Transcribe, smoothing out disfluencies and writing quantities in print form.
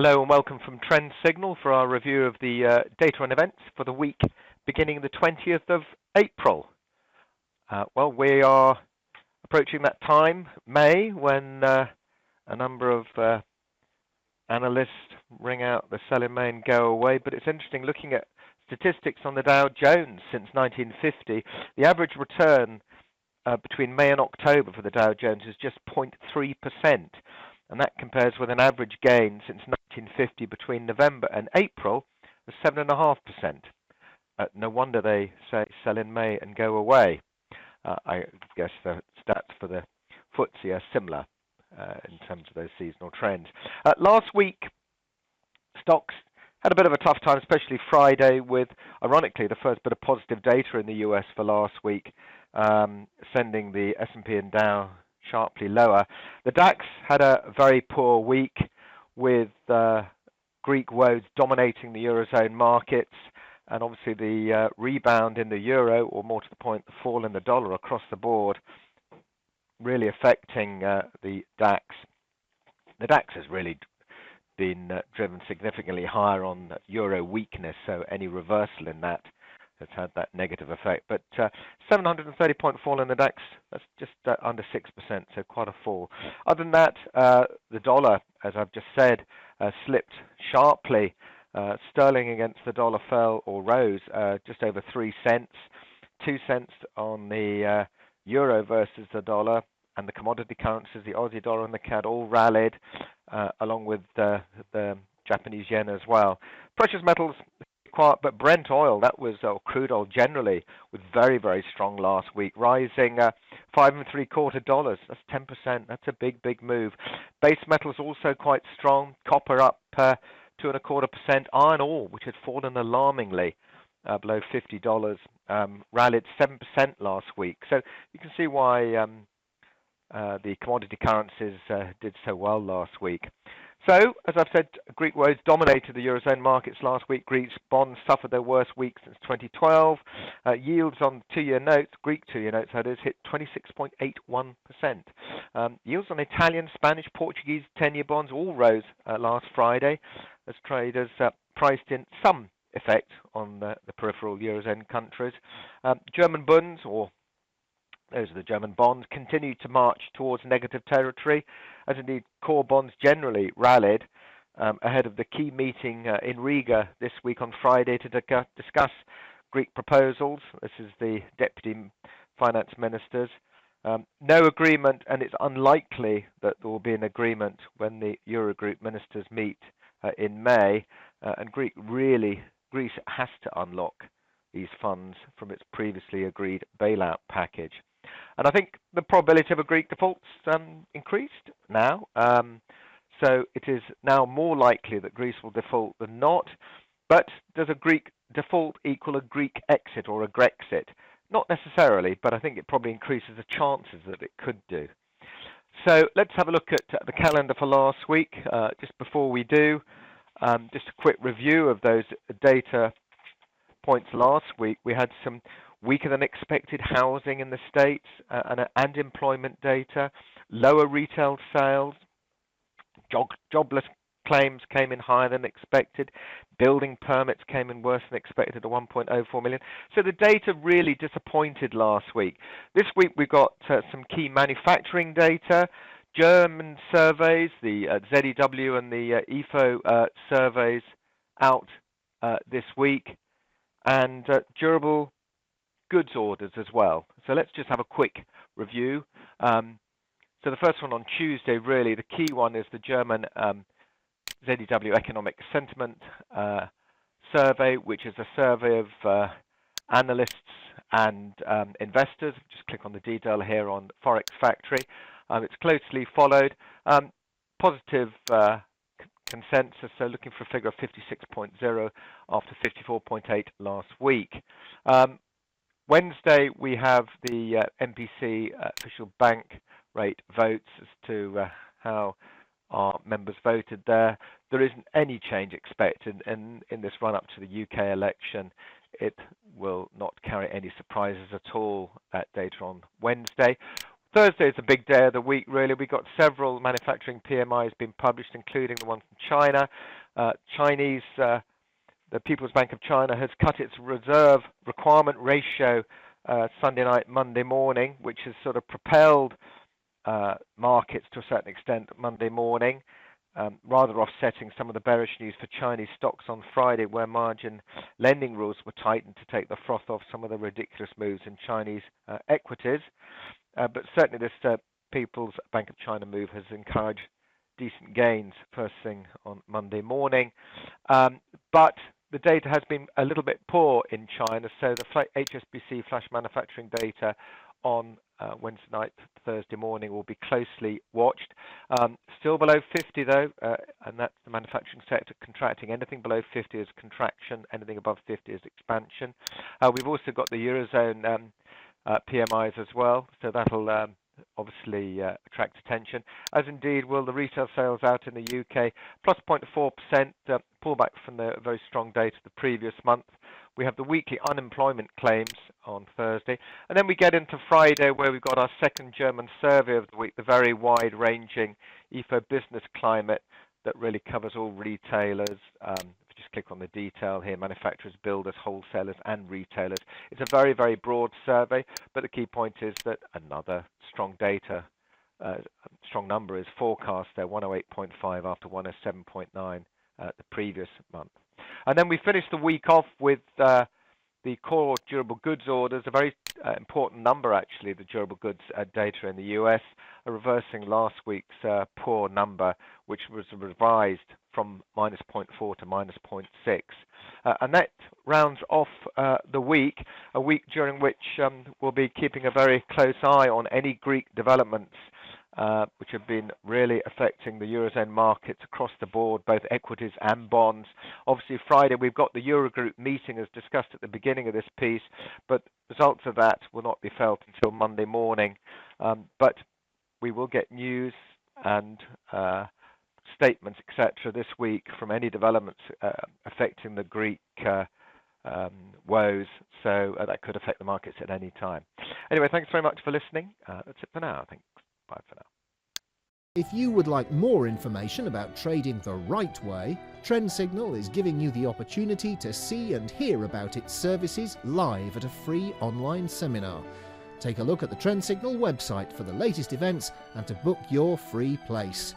Hello and welcome from Trend Signal for our review of the data and events for the week beginning the 20th of April. Well, we are approaching that time, May, when a number of analysts ring out the sell in May and go away. But it's interesting looking at statistics on the Dow Jones since 1950. The average return between May and October for the Dow Jones is just 0.3%. And that compares with an average gain since 1950 between November and April of 7.5%. No wonder they say sell in May and go away. I guess the stats for the FTSE are similar in terms of those seasonal trends. Last week, stocks had a bit of a tough time, especially Friday, with, ironically, the first bit of positive data in the US for last week, sending the S&P and Dow sharply lower. The DAX had a very poor week with Greek woes dominating the Eurozone markets, and obviously the rebound in the euro, or more to the point, the fall in the dollar across the board, really affecting the DAX. The DAX has really been driven significantly higher on euro weakness, so any reversal in that has had that negative effect. But 730 point fall in the DAX, that's just under 6%, so quite a fall. Other than that, the dollar, as I've just said, slipped sharply. Sterling against the dollar fell or rose just over 3 cents, 2 cents on the euro versus the dollar, and the commodity currencies, the Aussie dollar and the CAD, all rallied, along with the Japanese yen as well. Precious metals quiet, but Brent oil, that was crude oil generally, was very, very strong last week, rising $5.75. That's 10%. That's a big, big move. Base metals also quite strong. Copper up 2.25%. Iron ore, which had fallen alarmingly below $50, rallied 7% last week. So you can see why the commodity currencies did so well last week. So, as I've said, Greek woes dominated the Eurozone markets last week. Greek bonds suffered their worst week since 2012. Yields on two-year notes, Greek two-year notes, that is, hit 26.81%. Yields on Italian, Spanish, Portuguese 10-year bonds all rose last Friday as traders priced in some effect on the peripheral Eurozone countries. German bonds, or those are the German bonds, continued to march towards negative territory, as indeed core bonds generally rallied ahead of the key meeting in Riga this week on Friday to discuss Greek proposals. This is the deputy finance ministers. No agreement, and it's unlikely that there will be an agreement when the Eurogroup ministers meet in May, and Greece has to unlock these funds from its previously agreed bailout package. And I think the probability of a Greek default's increased now. So it is now more likely that Greece will default than not. But does a Greek default equal a Greek exit or a Grexit? Not necessarily, but I think it probably increases the chances that it could do. So let's have a look at the calendar for last week. Just before we do, just a quick review of those data points last week. We had some weaker than expected housing in the States and employment data, lower retail sales, jobless claims came in higher than expected, building permits came in worse than expected at 1.04 million. So the data really disappointed last week. This week we've got some key manufacturing data, German surveys, the ZEW and the IFO surveys out this week, and durable goods orders as well. So let's just have a quick review. So the first one on Tuesday, really, the key one is the German ZEW Economic Sentiment Survey, which is a survey of analysts and investors. Just click on the detail here on Forex Factory. It's closely followed. Positive consensus, so looking for a figure of 56.0 after 54.8 last week. Wednesday, we have the MPC official bank rate votes as to how our members voted there. There isn't any change expected in this run-up to the UK election. It will not carry any surprises at all, that data on Wednesday. Thursday is a big day of the week, really. We've got several manufacturing PMIs being published, including the one from China. The People's Bank of China has cut its reserve requirement ratio Sunday night, Monday morning, which has sort of propelled markets to a certain extent Monday morning, rather offsetting some of the bearish news for Chinese stocks on Friday, where margin lending rules were tightened to take the froth off some of the ridiculous moves in Chinese equities. But certainly this People's Bank of China move has encouraged decent gains first thing on Monday morning. But the data has been a little bit poor in China, so the HSBC flash manufacturing data on Wednesday night, Thursday morning will be closely watched. Still below 50 though, and that's the manufacturing sector contracting. Anything below 50 is contraction, anything above 50 is expansion. We've also got the Eurozone PMIs as well, so that'll obviously attract attention, as indeed will the retail sales out in the UK, plus 0.4%, pullback from the very strong data the previous month. We have the weekly unemployment claims on Thursday, and then we get into Friday, where we've got our second German survey of the week, the very wide-ranging IFO business climate that really covers all retailers. If you just click on the detail here, manufacturers, builders, wholesalers, and retailers. It's a very, very broad survey, but the key point is that another strong data, strong number is forecast there, 108.5 after 107.9 the previous month. And then we finish the week off with the core durable goods orders, a very important number actually, the durable goods data in the US, reversing last week's poor number, which was revised from -0.4 to -0.6. And that rounds off the week, a week during which we'll be keeping a very close eye on any Greek developments which have been really affecting the Eurozone markets across the board, both equities and bonds. Obviously, Friday we've got the Eurogroup meeting as discussed at the beginning of this piece, but results of that will not be felt until Monday morning. But we will get news and statements, etc., this week from any developments affecting the Greek woes, so that could affect the markets at any time. Anyway, thanks very much for listening. That's it for now, I think. Bye for now. If you would like more information about trading the right way, Trend Signal is giving you the opportunity to see and hear about its services live at a free online seminar. Take a look at the Trend Signal website for the latest events and to book your free place.